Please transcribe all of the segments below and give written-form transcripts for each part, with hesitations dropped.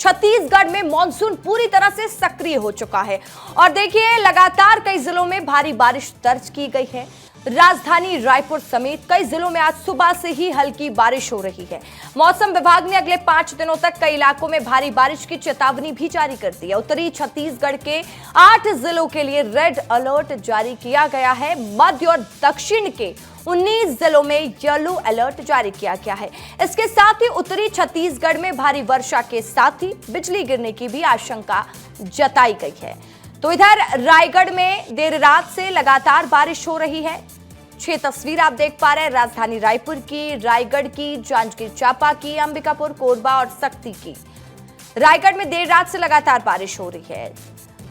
छत्तीसगढ़ में मानसून पूरी तरह से सक्रिय हो चुका है और देखिए लगातार कई जिलों में भारी बारिश दर्ज की गई है। राजधानी रायपुर समेत कई जिलों में आज सुबह से ही हल्की बारिश हो रही है। मौसम विभाग ने अगले 5 दिनों तक कई इलाकों में भारी बारिश की चेतावनी भी जारी कर दी है। उत्तरी छत्तीसगढ़ के 8 जिलों के लिए रेड अलर्ट जारी किया गया है। मध्य और दक्षिण के 19 जिलों में येलो अलर्ट जारी किया गया है। इसके साथ ही उत्तरी छत्तीसगढ़ में भारी वर्षा के साथ ही बिजली गिरने की भी आशंका जताई गई है। तो इधर रायगढ़ में देर रात से लगातार बारिश हो रही है। 6 तस्वीर आप देख पा रहे हैं, राजधानी रायपुर की, रायगढ़ की, जांजगीर चांपा की, अंबिकापुर, कोरबा और सक्ती की। रायगढ़ में देर रात से लगातार बारिश हो रही है।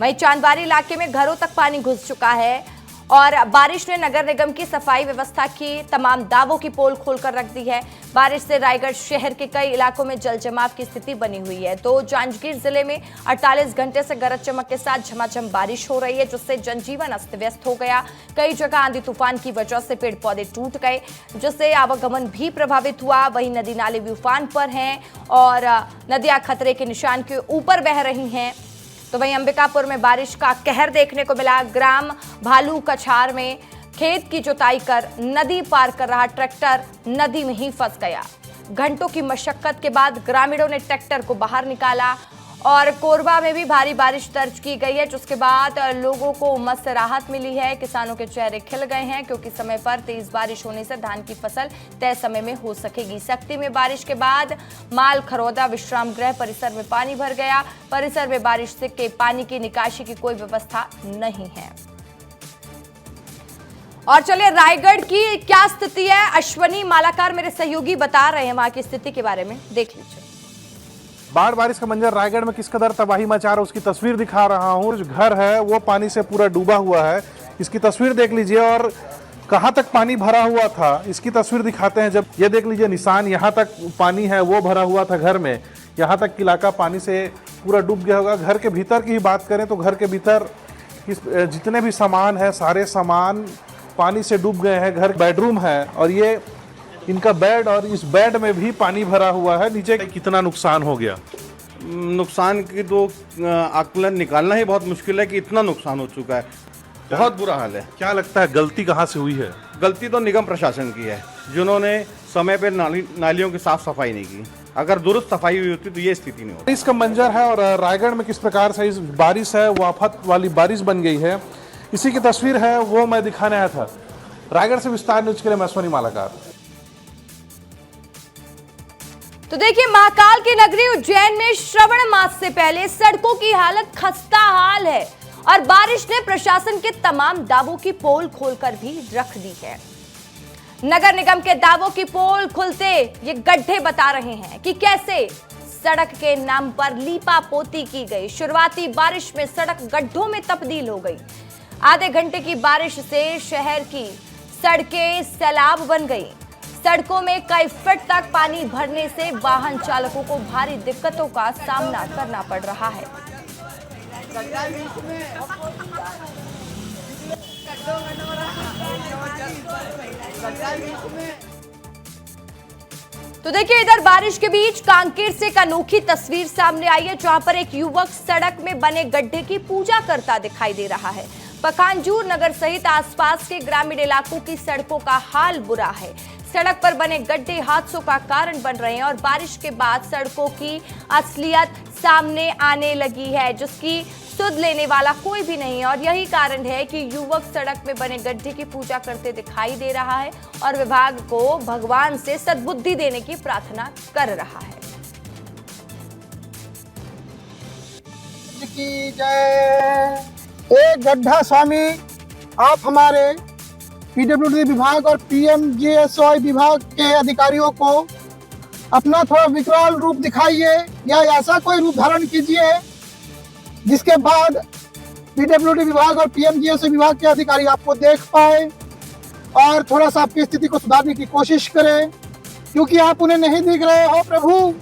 वहीं चांदबारी इलाके में घरों तक पानी घुस चुका है और बारिश ने नगर निगम की सफाई व्यवस्था की तमाम दावों की पोल खोलकर रख दी है। बारिश से रायगढ़ शहर के कई इलाकों में जल जमाव की स्थिति बनी हुई है। तो जांजगीर जिले में 48 घंटे से गरज चमक के साथ झमाझम बारिश हो रही है, जिससे जनजीवन अस्त व्यस्त हो गया। कई जगह आंधी तूफान की वजह से पेड़ पौधे टूट गए, जिससे आवागमन भी प्रभावित हुआ। वहीं नदी नाले भी उफान पर हैं और नदियां खतरे के निशान के ऊपर बह रही हैं। तो वहीं अंबिकापुर में बारिश का कहर देखने को मिला। ग्राम भालू कछार में खेत की जुताई कर नदी पार कर रहा ट्रैक्टर नदी में ही फंस गया। घंटों की मशक्कत के बाद ग्रामीणों ने ट्रैक्टर को बाहर निकाला और कोरबा में भी भारी बारिश दर्ज की गई है, जिसके बाद लोगों को उमस से राहत मिली है। किसानों के चेहरे खिल गए हैं क्योंकि समय पर तेज बारिश होने से धान की फसल तय समय में हो सकेगी। सक्ती में बारिश के बाद माल खरोदा विश्राम गृह परिसर में पानी भर गया। परिसर में बारिश से के पानी की निकासी की कोई व्यवस्था नहीं है। और चलिए रायगढ़ की क्या स्थिति है, अश्वनी मालाकार मेरे सहयोगी बता रहे हैं वहां की स्थिति के बारे में, देख लीजिए। बाढ़ बारिश का मंजर रायगढ़ में किस कदर तबाही मचा रहा है उसकी तस्वीर दिखा रहा हूँ। जो घर है वो पानी से पूरा डूबा हुआ है, इसकी तस्वीर देख लीजिए। और कहाँ तक पानी भरा हुआ था इसकी तस्वीर दिखाते हैं। जब ये देख लीजिए निशान, यहाँ तक पानी है वो भरा हुआ था घर में, यहाँ तक इलाका पानी से पूरा डूब गया होगा। घर के भीतर की ही बात करें तो घर के भीतर जितने भी सामान है सारे सामान पानी से डूब गए हैं। घर बेडरूम है और ये इनका बेड, और इस बेड में भी पानी भरा हुआ है। नीचे कितना नुकसान हो गया? नुकसान की तो आकलन निकालना ही बहुत मुश्किल है कि इतना नुकसान हो चुका है। बहुत बुरा हाल है। क्या लगता है गलती कहाँ से हुई है? गलती तो निगम प्रशासन की है, जिन्होंने समय पर नालियों की साफ सफाई नहीं की। अगर दुरुस्त सफाई हुई होती तो ये स्थिति नहीं होती। इसका मंजर है और रायगढ़ में किस प्रकार से इस बारिश है वो आफत वाली बारिश बन गई है, इसी की तस्वीर है वो मैं दिखाने आया था। रायगढ़ से विस्तार न्यूज के लिए मैं अश्वनी मालाकार। तो देखिए महाकाल की नगरी उज्जैन में श्रावण मास से पहले सड़कों की हालत खस्ता हाल है और बारिश ने प्रशासन के तमाम दावों की पोल खोलकर भी रख दी है। नगर निगम के दावों की पोल खुलते ये गड्ढे बता रहे हैं कि कैसे सड़क के नाम पर लीपा पोती की गई। शुरुआती बारिश में सड़क गड्ढों में तब्दील हो गई। आधे घंटे की बारिश से शहर की सड़कें सैलाब बन गई। सड़कों में कई फीट तक पानी भरने से वाहन चालकों को भारी दिक्कतों का सामना करना पड़ रहा है। तो देखिए इधर बारिश के बीच कांकेर से एक अनोखी तस्वीर सामने आई है, जहां पर एक युवक सड़क में बने गड्ढे की पूजा करता दिखाई दे रहा है। पखांजूर नगर सहित आसपास के ग्रामीण इलाकों की सड़कों का हाल बुरा है। सड़क पर बने गड्ढे हादसों का कारण बन रहे हैं और बारिश के बाद सड़कों की असलियत सामने आने लगी है, जिसकी सुध लेने वाला कोई भी नहीं है। और यही कारण है कि युवक सड़क में बने गड्ढे की पूजा करते दिखाई दे रहा है और विभाग को भगवान से सद्बुद्धि देने की प्रार्थना कर रहा है। की जय। एक गड्ढा स्वामी, आप हमारे पीडब्ल्यूडी विभाग और पीएमजीएसवाई विभाग के अधिकारियों को अपना थोड़ा विकराल रूप दिखाइए या ऐसा कोई रूप धारण कीजिए जिसके बाद पीडब्ल्यूडी विभाग और पीएमजीएसवाई विभाग के अधिकारी आपको देख पाए और थोड़ा सा आपकी स्थिति को सुधारने की कोशिश करें, क्योंकि आप उन्हें नहीं दिख रहे हो प्रभु।